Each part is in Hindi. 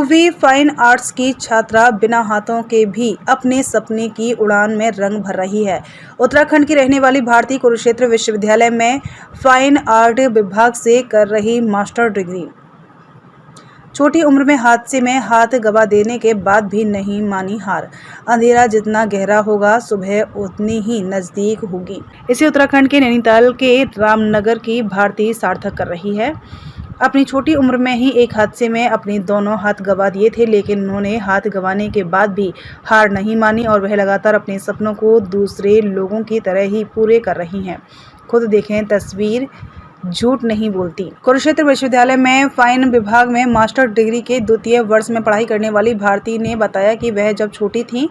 पूर्वी फाइन आर्ट्स की छात्रा बिना हाथों के भी अपने सपने की उड़ान में रंग भर रही है। उत्तराखंड की रहने वाली भारती कुरुक्षेत्र विश्वविद्यालय में फाइन आर्ट विभाग से कर रही मास्टर डिग्री। छोटी उम्र में हादसे में हाथ गंवा देने के बाद भी नहीं मानी हार। अंधेरा जितना गहरा होगा, सुबह उतनी ही नजदीक होगी। इसे उत्तराखंड के नैनीताल के रामनगर की भारती सार्थक कर रही है। अपनी छोटी उम्र में ही एक हादसे में अपने दोनों हाथ गंवा दिए थे, लेकिन उन्होंने हाथ गंवाने के बाद भी हार नहीं मानी और वह लगातार अपने सपनों को दूसरे लोगों की तरह ही पूरे कर रही हैं। खुद देखें तस्वीर, झूठ नहीं बोलती। कुरुक्षेत्र विश्वविद्यालय में फाइन विभाग में मास्टर डिग्री के द्वितीय वर्ष में पढ़ाई करने वाली भारती ने बताया कि वह जब छोटी थी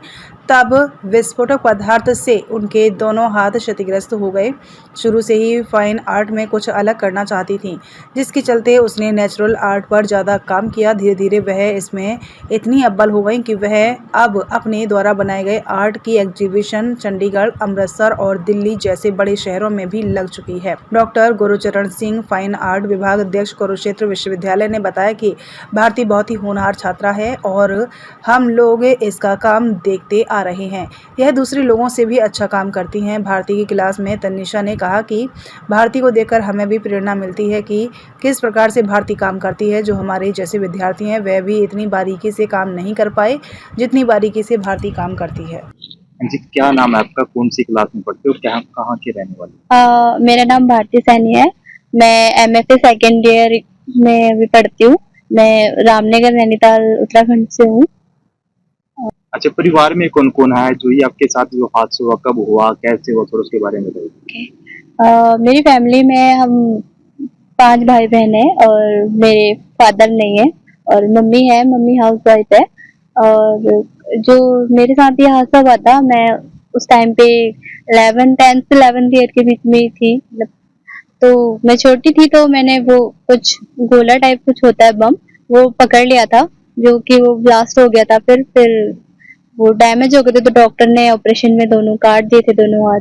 तब विस्फोटक पदार्थ से उनके दोनों हाथ क्षतिग्रस्त हो गए। शुरू से ही फाइन आर्ट में कुछ अलग करना चाहती थी, जिसके चलते उसने नेचुरल आर्ट पर ज़्यादा काम किया। धीरे धीरे वह इसमें इतनी अव्वल हो गई कि वह अब अपने द्वारा बनाए गए आर्ट की एग्जीबिशन चंडीगढ़, अमृतसर और दिल्ली जैसे बड़े शहरों में भी लग चुकी है। Doctor Gurcharan Singh, fine art विभाग अध्यक्ष, कुरुक्षेत्र विश्वविद्यालय ने बताया कि भारती बहुत ही होनहार छात्रा है और हम लोग इसका काम देखते आ रहे हैं। यह दूसरे लोगों से भी अच्छा काम करती हैं। भारती की क्लास में तनिषा ने कहा कि भारती को देखकर हमें भी प्रेरणा मिलती है कि किस प्रकार से भारती काम करती है। जो हमारे जैसे विद्यार्थी हैं वह भी इतनी बारीकी से काम नहीं कर पाए जितनी बारीकी से भारती काम करती है। जी, क्या नाम है आपका? कौन सी क्लास में पढ़ते हो? क्या कहाँ की रहने वाली? मेरा नाम भारती सैनी है। मैं MFA सेकेंड ईयर में अभी पढ़ती हूँ। मैं रामनगर नैनीताल उत्तराखंड से हूँ। अच्छा, परिवार में कौन कौन है? जो ये आपके साथ जो हादसा हुआ, कब हुआ, कैसे हुआ, थोड़ा उसके बारे में बताइए। मेरी फैमिली में हम 5 भाई बहन हैं और मेरे फादर नहीं है और मम्मी है। मम्मी हाउस वाइफ है। और जो मेरे साथ ये हादसा हुआ था, मैं उस टाइम पे 10th से 11th ईयर के बीच में ही थी। तो मैं छोटी थी तो मैंने वो कुछ गोला टाइप कुछ होता है बम, वो पकड़ लिया था, जो कि वो ब्लास्ट हो गया था। फिर वो डैमेज हो गए थे तो डॉक्टर ने ऑपरेशन में दोनों काट दिए थे, दोनों हाथ।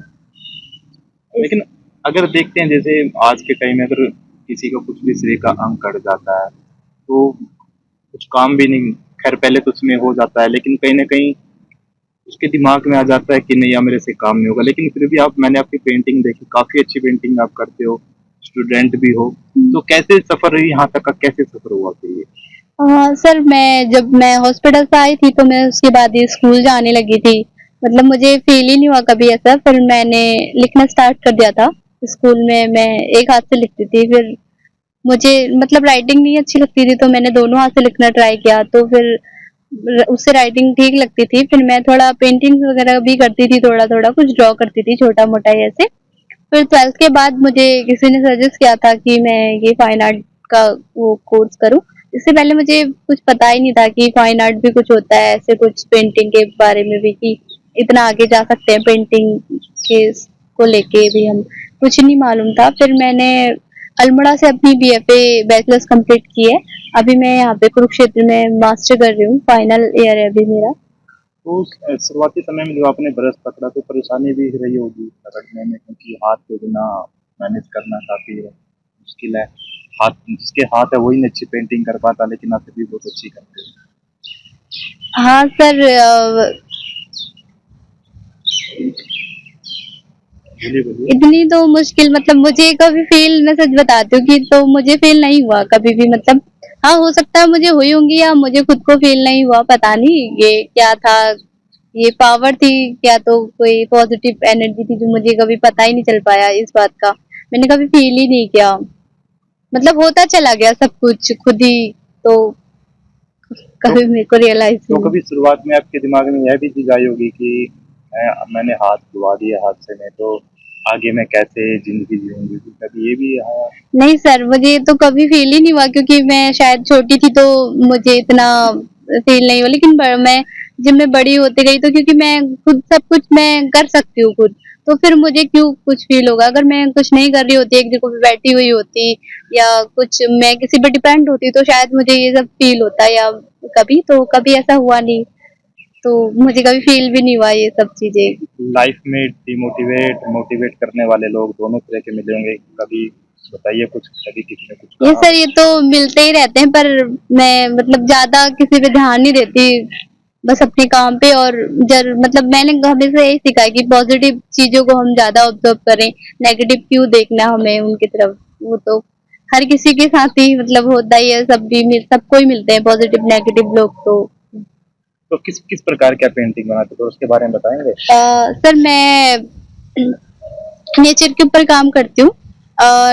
लेकिन अगर देखते हैं जैसे आज के टाइम में अगर किसी का कुछ भी शरीर का अंग कट जाता है तो कुछ काम भी नहीं, खैर पहले तो उसमें हो जाता है, लेकिन कहीं ना कहीं उसके दिमाग में आ जाता है कि नहीं यार मेरे से काम नहीं होगा। लेकिन फिर भी मैंने आपकी पेंटिंग देखी, काफी अच्छी पेंटिंग आप करते हो, स्टूडेंट भी हो, तो कैसे सफर रही यहाँ तक का, कैसे सफर हुआ फिर ये? सर, जब मैं हॉस्पिटल से आई थी तो मैं उसके बाद ही स्कूल जाने लगी थी। मतलब मुझे फील ही नहीं हुआ कभी ऐसा। फिर मैंने लिखना स्टार्ट कर दिया था। स्कूल में मैं एक हाथ से लिखती थी। फिर मुझे मतलब राइटिंग नहीं अच्छी लगती थी तो मैंने दोनों हाथ से लिखना ट्राई किया, तो फिर उससे राइटिंग ठीक लगती थी। फिर मैं थोड़ा पेंटिंग वगैरह भी करती थी, थोड़ा थोड़ा कुछ ड्रॉ करती थी, छोटा मोटा ऐसे। फिर 12th के बाद मुझे किसी ने सजेस्ट किया था कि मैं ये फाइन आर्ट का वो कोर्स करूं। इससे पहले मुझे कुछ पता ही नहीं था कि फाइन आर्ट भी कुछ होता है, ऐसे कुछ पेंटिंग के बारे में भी कि इतना आगे जा सकते हैं पेंटिंग के को लेके भी, हम कुछ नहीं मालूम था। फिर मैंने अल्मोड़ा से अपनी BFA बैचलर्स कंप्लीट की है। अभी मैं यहाँ पे कुरुक्षेत्र में मास्टर कर रही हूँ, फाइनल ईयर है अभी मेरा। तो शुरुआती समय में जब आपने ब्रश पकड़ा तो परेशानी भी रही होगी पकड़ने में, क्योंकि हाथ के बिना मैनेज करना काफी मुश्किल है। हाथ जिसके हाथ है वही नहीं अच्छी पेंटिंग कर पाता, लेकिन आप फिर भी बहुत अच्छी करते हो। हाँ सर, बोलिए बोलिए। इतनी तो मुश्किल मतलब मुझे कभी फील, मैं सच बताती हूँ कि तो मुझे फील नहीं हुआ कभी भी। मतलब हाँ, हो सकता है मुझे हुई होंगी या मुझे खुद को फील नहीं हुआ, पता नहीं ये क्या था। ये पावर थी क्या, तो कोई पॉजिटिव एनर्जी थी जो मुझे कभी पता ही नहीं चल पाया इस बात का। मैंने कभी फील ही नहीं किया। मतलब होता चला गया सब कुछ खुद ही, तो कभी मेरे को रियलाइज तो नहीं। कभी शुरुआत में आपके दिमाग में यह भी चीज आई होगी कि मैंने हाथ धुआ दिया हादसे में, तो आगे मैं कैसे जिंदगी जीऊंगी, कभी ये भी आया? नहीं सर, मुझे तो कभी फील ही नहीं हुआ क्योंकि मैं शायद छोटी थी तो मुझे इतना फील नहीं हुआ। लेकिन मैं जब मैं बड़ी होती गई तो क्योंकि मैं खुद सब कुछ मैं कर सकती हूँ खुद, तो फिर मुझे क्यों कुछ फील होगा। अगर मैं कुछ नहीं कर रही होती, एक जगह पे बैठी हुई होती या कुछ मैं किसी पे डिपेंड होती तो शायद मुझे ये सब फील होता, या कभी ऐसा हुआ नहीं, तो मुझे कभी फील भी नहीं हुआ ये सब चीजें। लाइफ में डिमोटिवेट मोटिवेट करने वाले लोग दोनों तरह के मिले होंगे। कभी बताइए कुछ, कभी किसी ने कुछ ये कहा? सर ये तो मिलते ही रहते हैं, पर मैं मतलब ज्यादा किसी पे ध्यान नहीं देती, बस अपने काम पे। और मतलब मैंने हमेशा यही सीखा है कि पॉजिटिव चीजों को हम ज्यादा ऑब्जर्व करें, नेगेटिव क्यों देखना हमें उनकी तरफ। वो तो हर किसी के साथ ही मतलब होता ही है, सबको ही मिलते हैं पॉजिटिव नेगेटिव लोग तो। तो किस किस प्रकार की पेंटिंग बनाते हो, उसके बारे में बताएंगे? सर मैं नेचर के ऊपर काम करती हूँ।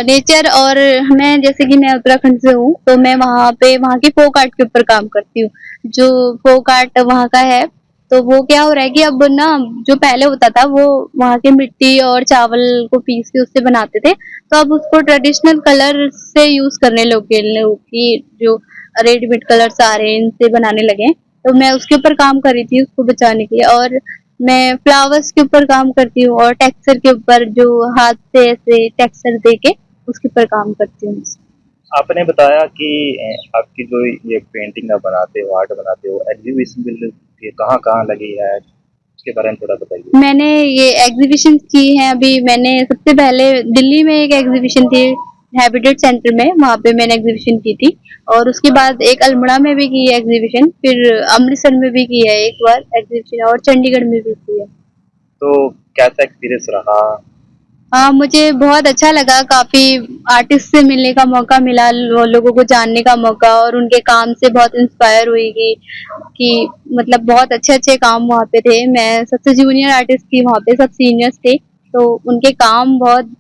नेचर, और मैं जैसे कि मैं उत्तराखंड से हूँ, तो मैं वहाँ के फोक आर्ट के ऊपर काम करती हूँ। जो फोक आर्ट वहाँ का है, तो वो क्या हो रहा है कि अब ना, जो पहले होता था वो वहाँ के मिट्टी और चावल को पीस के उससे बनाते थे, तो अब उसको ट्रेडिशनल कलर से यूज करने लगे लोग, कि जो रेडीमेड कलर्स आ रहे हैं इनसे बनाने लगे। तो मैं उसके ऊपर काम कर रही थी उसको बचाने के लिए। और मैं फ्लावर्स के ऊपर काम करती हूँ, और टेक्सचर के ऊपर, जो हाथ से ऐसे टेक्सचर दे के उसके ऊपर काम करती हूँ। आपने बताया कि आपकी जो ये पेंटिंग आप बनाते हो, आर्ट बनाते हो, एग्जीबिशन में ये कहाँ-कहाँ लगी है, उसके बारे में थोड़ा बताइए? मैंने ये एग्जीबिशन की है। अभी मैंने सबसे पहले दिल्ली में एक एग्जीबिशन थी, हैबिटेट सेंटर में, वहाँ पे मैंने एग्जीबिशन की थी। और उसके बाद एक अल्मोड़ा में भी की है एग्जीबिशन, फिर अमृतसर में भी की है एक बार एग्जीबिशन, और चंडीगढ़ में भी की है। तो कैसा एक्सपीरियंस रहा? हाँ, मुझे बहुत अच्छा लगा, काफी आर्टिस्ट से मिलने का मौका मिला, लोगों को जानने का मौका, और उनके काम से बहुत इंस्पायर हुई कि मतलब बहुत अच्छे अच्छे काम वहाँ पे थे। मैं सबसे जूनियर आर्टिस्ट थी वहाँ पे, सब सीनियर्स थे, तो उनके काम बहुत,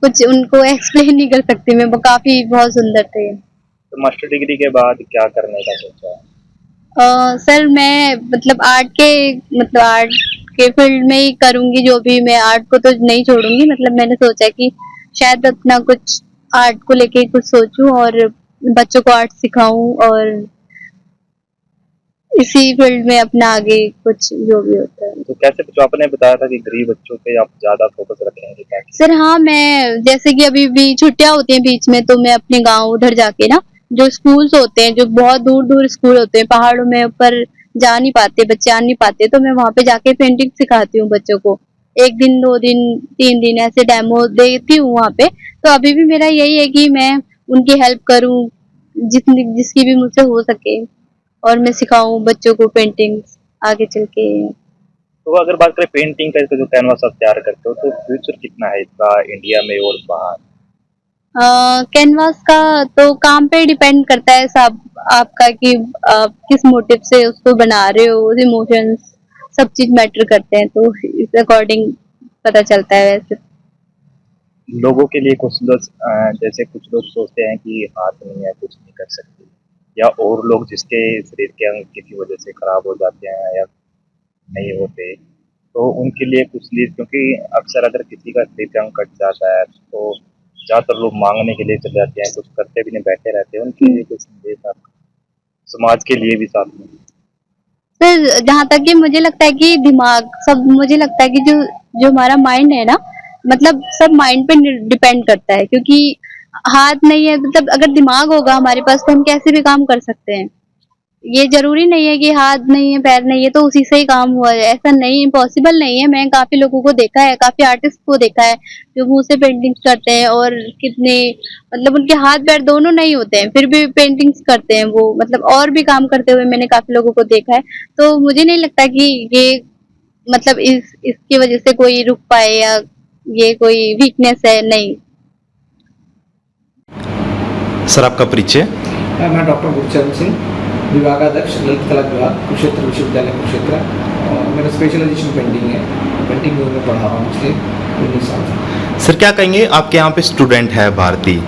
कुछ उनको एक्सप्लेन नहीं कर सकती मैं, वो काफी बहुत सुंदर थे। तो मास्टर डिग्री के बाद क्या करने का सोचा है? सर मैं मतलब आर्ट के फील्ड में ही करूंगी जो भी। मैं आर्ट को तो नहीं छोड़ूंगी, मतलब मैंने सोचा कि शायद अपना कुछ आर्ट को लेके कुछ सोचूं, और बच्चों को आर्ट सिखाऊं, और इसी फील्ड में अपना आगे कुछ जो भी होता है। तो कैसे, जो आपने बताया था कि गरीब बच्चों पे आप ज़्यादा फोकस रखेंगे ताकि सर हाँ, मैं जैसे कि अभी भी छुट्टियां होती हैं बीच में, तो मैं अपने गांव उधर जाके ना, जो स्कूल्स होते हैं, जो बहुत दूर दूर स्कूल होते हैं पहाड़ों में ऊपर, जा नहीं पाते बच्चे, आ नहीं पाते, तो मैं वहां पे जाके पेंटिंग सिखाती हूँ बच्चों को। एक दिन, 2 दिन, 3 दिन ऐसे डेमो देती हूँ वहां पे। तो अभी भी मेरा यही है कि मैं उनकी हेल्प करूँ, जिसकी भी मुझसे हो सके, और मैं सिखाऊं बच्चों को पेंटिंग आगे चल के। तो अगर बात करें पेंटिंग का, इसका जो कैनवास आप तैयार करते हो, तो फ्यूचर कितना है इसका इंडिया में और बाहर? कैनवास का तो काम पे डिपेंड करता है सब, आपका कि आप किस मोटिव से उसको बना रहे हो, इमोशंस सब चीज मैटर करते हैं, तो इस अकॉर्डिंग पता चलता है वैसे। लोगों के लिए कुछ लोग जैसे कुछ लोग सोचते हैं कि हाथ नहीं है, कुछ नहीं कर सकते, या और लोग जिसके शरीर के अंग किसी वजह से खराब हो जाते हैं या नहीं होते, तो उनके लिए कुछ लिए, क्योंकि अक्सर अगर किसी का शरीर का अंग कट जाता है तो ज़्यादातर लोग मांगने के लिए चले जाते हैं, कुछ करते भी नहीं, बैठे रहते हैं। उनके लिए कुछ संदेश आप, समाज के लिए भी साथ में? सर जहाँ तक कि मुझे लगता है कि दिमाग सब, मुझे लगता है कि जो जो हमारा माइंड है ना, मतलब सब माइंड पे डिपेंड करता है, क्योंकि हाथ नहीं है, मतलब अगर दिमाग होगा हमारे पास तो हम कैसे भी काम कर सकते हैं। ये जरूरी नहीं है कि हाथ नहीं है, पैर नहीं है तो उसी से ही काम हुआ है, ऐसा नहीं, पॉसिबल नहीं है। मैं काफी लोगों को देखा है, काफी आर्टिस्ट को देखा है जो मुंह से पेंटिंग्स करते हैं, और कितने मतलब उनके हाथ पैर दोनों नहीं होते हैं, फिर भी पेंटिंग्स करते हैं वो, मतलब और भी काम करते हुए मैंने काफी लोगों को देखा है। तो मुझे नहीं लगता कि ये मतलब इसकी वजह से कोई रुक पाए, या ये कोई वीकनेस है, नहीं। सर आपका परिचय? मैं डॉक्टर गुरचरण सिंह, विभागाध्यक्ष ललित कला विभाग, कुरुक्षेत्र विश्वविद्यालय कुरुक्षेत्र, और मेरा स्पेशलाइजेशन पेंटिंग है। पेंटिंग में पढ़ा रहा हूँ पिछले 19 साल से। सर क्या कहेंगे, आपके यहाँ पे स्टूडेंट है भारती,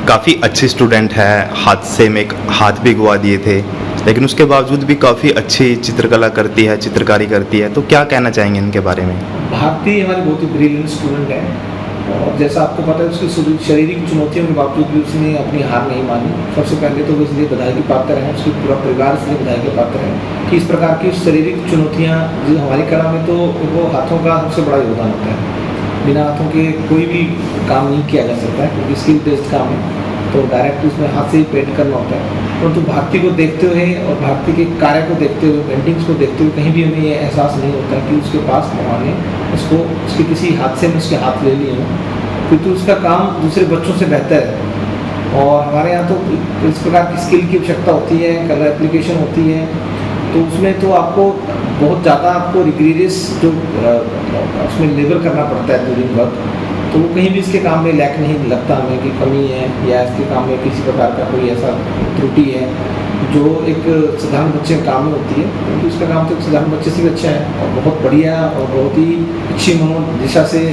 काफ़ी अच्छी स्टूडेंट है, हादसे में एक हाथ भी गवा दिए थे, लेकिन उसके बावजूद भी काफ़ी अच्छी चित्रकला करती है, चित्रकारी करती है, तो क्या कहना चाहेंगे इनके बारे में? भारती हमारी बहुत ही ब्रिलियंट स्टूडेंट है, और जैसा आपको पता है उसकी शारीरिक चुनौतियों के बावजूद भी उसने अपनी हार नहीं मानी। सबसे पहले तो वो इसलिए बधाई की पात्र है, उसकी पूरा परिवार इसलिए बधाई के पात्र है कि इस प्रकार की शारीरिक चुनौतियाँ जो हमारी कला में, तो वो हाथों का सबसे बड़ा योगदान होता है। बिना हाथों के कोई भी काम नहीं किया जा सकता है, क्योंकि स्किल बेस्ड काम है, तो डायरेक्ट उसमें हाथ से ही पेंट करना होता है। परंतु भारती को देखते हुए और भारती के कार्य को देखते हुए, पेंटिंग्स को देखते हुए, कहीं भी हमें ये एहसास नहीं होता कि उसके पास भगवान ने उसको उसके किसी हादसे में उसके हाथ ले लिए हों, क्योंकि उसका काम दूसरे बच्चों से बेहतर है। और हमारे यहाँ तो इस प्रकार की स्किल की आवश्यकता होती है, कलर एप्लीकेशन होती है, तो उसमें तो आपको बहुत ज़्यादा आपको रिग्रीरियस जो उसमें लेबर करना पड़ता है 2 दिन वक्त, तो वो कहीं भी इसके काम में लैक नहीं लगता हमें कि कमी है या इसके काम में किसी प्रकार का कोई ऐसा त्रुटि है जो एक साधारण बच्चे के काम में होती है, क्योंकि उसका काम तो एक साधारण बच्चे से भी अच्छा है और बहुत बढ़िया और बहुत ही अच्छी मनोदिशा से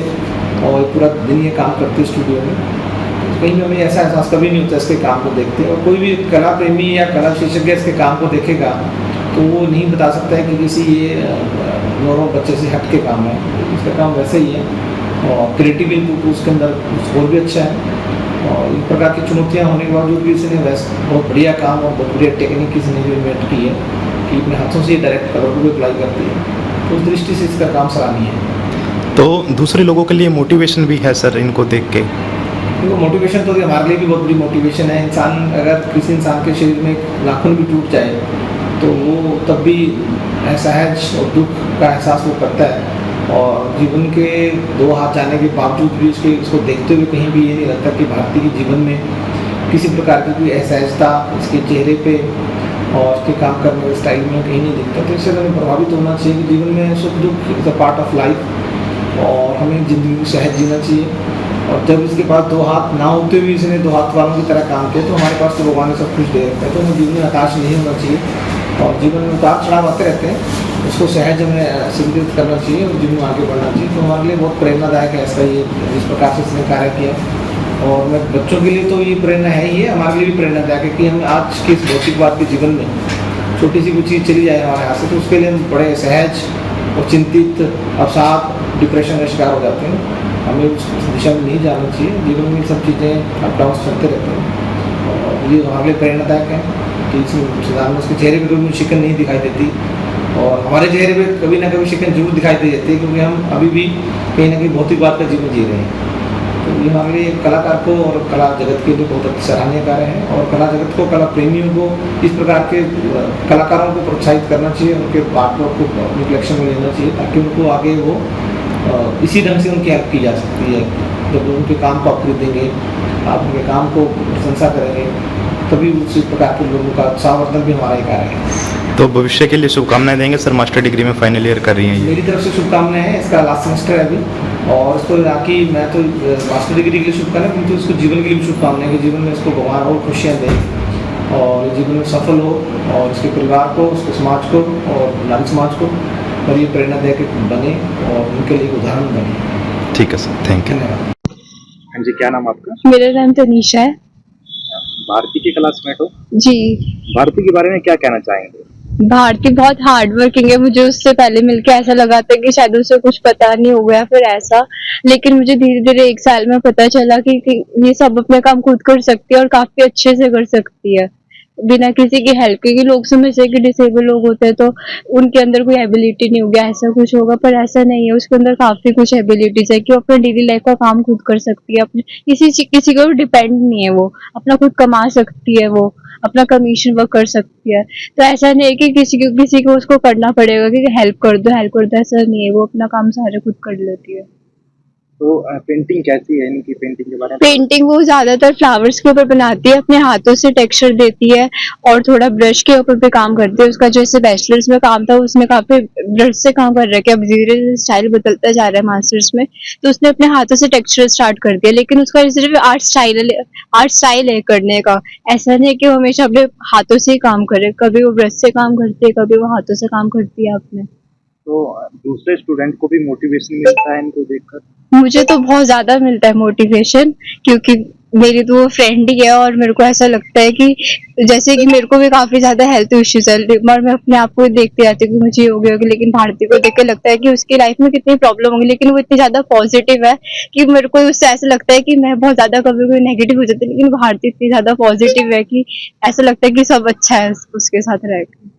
और पूरा दिन ये काम करते हैं स्टूडियो में। तो कहीं भी हमें ऐसा एहसास कभी नहीं होता इसके काम को देखते, और कोई भी कला प्रेमी या कला विशेषज्ञ इसके काम को देखेगा तो वो नहीं बता सकता है कि किसी ये नॉर्मल बच्चे से हट के काम है। इसका काम वैसे ही है और क्रिएटिव इनपुट उसके अंदर और भी अच्छा है, और इस प्रकार की चुनौतियाँ होने के बावजूद भी इसने वैसे बहुत बढ़िया काम और बहुत बढ़िया टेक्निक इसने जो इन्वेंट की है कि अपने हाथों से डायरेक्ट कलर को भी अप्लाई करती है, तो उस दृष्टि से इसका काम सराहनीय है। तो दूसरे लोगों के लिए मोटिवेशन भी है सर इनको देख के? देखो मोटिवेशन तो हमारे लिए भी बहुत बड़ी मोटिवेशन है। इंसान अगर किसी इंसान के शरीर में एक नाखून भी टूट जाए तो वो तब भी असहज और दुख का एहसास वो करता है, और जीवन के 2 हाथ जाने के बावजूद भी उसको देखते हुए कहीं भी ये नहीं लगता कि भारती के जीवन में किसी प्रकार की कोई असहजता इसके चेहरे पे और उसके काम करने के स्टाइल में कहीं नहीं दिखता। तो इससे हमें प्रभावित होना चाहिए कि जीवन में सुख दुख is a part of life, और हमें ज़िंदगी को सहज जीना चाहिए। और जब इसके पास 2 हाथ ना होते हुए इसने 2 हाथ वालों की तरह काम किया, तो हमारे पास तो भगवान ने सब कुछ दे रखा है, तो हमें जीवन में हताश नहीं होना चाहिए, और जीवन में उतार चढ़ाव आते रहते हैं, उसको सहज हमें स्वीकृत करना चाहिए और जीवन में आगे बढ़ना चाहिए। तो हमारे लिए बहुत प्रेरणादायक है ऐसा ये जिस प्रकार से इसने कार्य किया, और मैं बच्चों के लिए तो ये प्रेरणा है ही है, हमारे लिए भी प्रेरणादायक है कि हम आज के इस भौतिकवाद के जीवन में छोटी सी कुछ चीज़ चली जाए हमारे यहाँ से, तो उसके लिए हम बड़े सहज और चिंतित, अवसाद, डिप्रेशन का शिकार हो जाते हैं। हमें उस दिशा में नहीं जाना चाहिए। जीवन में सब चीज़ें अप डाउन चलते रहते हैं, और ये हमारे लिए प्रेरणादायक है कि इसमें साधारण उसके चेहरे पर कभी शिकन नहीं दिखाई देती, और हमारे चेहरे पे कभी ना कभी शिकन जरूर दिखाई दे जाती है, क्योंकि हम अभी भी कहीं ना कहीं भौतिकवाद का जीवन जी रहे हैं। तो ये हमारे लिए कलाकार को और कला जगत के लिए बहुत सराहनीय कार्य है, और कला जगत को, कला प्रेमियों को इस प्रकार के कलाकारों को प्रोत्साहित करना चाहिए, उनके आर्ट वर्क को अपने कलेक्शन में लेना चाहिए, ताकि उनको आगे वो इसी ढंग से उनकी हेल्प की जा सकती है। जब उनके काम को आप खरीदेंगे, आप उनके काम को प्रशंसा करेंगे, तभी उस प्रकार के लोगों का उत्साहवर्धन भी हमारा ही कार्य है। तो भविष्य के लिए शुभकामनाएं देंगे सर, मास्टर डिग्री में फाइनल ईयर कर रही हैं ये? मेरी तरफ से शुभकामनाएं हैं, इसका लास्ट सेमेस्टर है अभी, और इसको ना कि मैं तो मास्टर डिग्री के लिए शुभकामनाएं, किंतु इसको जीवन के लिए भी शुभकामनाएं कि जीवन में इसको भगवान और खुशियाँ दे और जीवन में सफल हो, और इसके परिवार को, उसके समाज को और नारी समाज को, और ये प्रेरणा दे के बने और उनके लिए एक उदाहरण बने। ठीक है सर, थैंक यू। धन्यवाद। हाँ जी, क्या नाम आपका? मेरा नाम तनीषा है भारती की क्लासमेट हो? जी। भारती के बारे में क्या कहना चाहेंगे? भारती बहुत हार्ड वर्किंग है। मुझे उससे पहले मिलके ऐसा लगा था कि शायद उसे कुछ पता नहीं हो गया फिर ऐसा, लेकिन मुझे धीरे धीरे 1 साल में पता चला कि ये सब अपने काम खुद कर सकती है और काफी अच्छे से कर सकती है बिना किसी की हेल्प के। लोग समझते हैं कि डिसेबल लोग होते हैं तो उनके अंदर कोई एबिलिटी नहीं होगी, ऐसा कुछ होगा, पर ऐसा नहीं है। उसके अंदर काफी कुछ एबिलिटीज है कि वो अपने डेली लाइफ का काम खुद कर सकती है, अपने किसी को डिपेंड नहीं है, वो अपना खुद कमा सकती है, वो अपना कमीशन वर्क कर सकती है। तो ऐसा नहीं है कि किसी को उसको करना पड़ेगा कि हेल्प कर दो, ऐसा नहीं है। वो अपना काम सारे खुद कर लेती है। तो पेंटिंग कैसी है? इनकी पेंटिंग के बारे में? पेंटिंग वो ज्यादातर फ्लावर्स के ऊपर बनाती है, अपने हाथों से टेक्सचर देती है और थोड़ा ब्रश के ऊपर पे काम करती है। उसका जैसे बैचलर्स में काम था उसमें काफी ब्रश से काम कर रहा है, कि अब धीरे धीरे स्टाइल बदलता जा रहा है मास्टर्स में, तो उसने अपने हाथों से टेक्सचर स्टार्ट कर दिया। लेकिन उसका सिर्फ आर्ट स्टाइल है करने का, ऐसा नहीं है कि वो हमेशा अपने हाथों से ही काम करे। कभी वो ब्रश से काम करती है, कभी वो हाथों से काम करती है अपने। तो दूसरे स्टूडेंट को भी मोटिवेशन मिलता है इनको देखकर? मुझे तो बहुत ज्यादा मिलता है मोटिवेशन, क्योंकि मेरी तो वो फ्रेंड ही है, और मेरे को ऐसा लगता है कि जैसे कि मेरे को भी काफी ज्यादा हेल्थ इश्यूज है, और मैं अपने आप को देखती रहती हूँ कि मुझे ये हो गया होगी, लेकिन भारती को देख के लगता है कि उसकी लाइफ में कितनी प्रॉब्लम होगी, लेकिन वो इतनी ज्यादा पॉजिटिव है कि मेरे को उससे ऐसा लगता है कि मैं बहुत ज्यादा कभी कभी नेगेटिव हो जाती है, लेकिन भारती इतनी ज्यादा पॉजिटिव है कि ऐसा लगता है कि सब अच्छा है उसके साथ रहकर।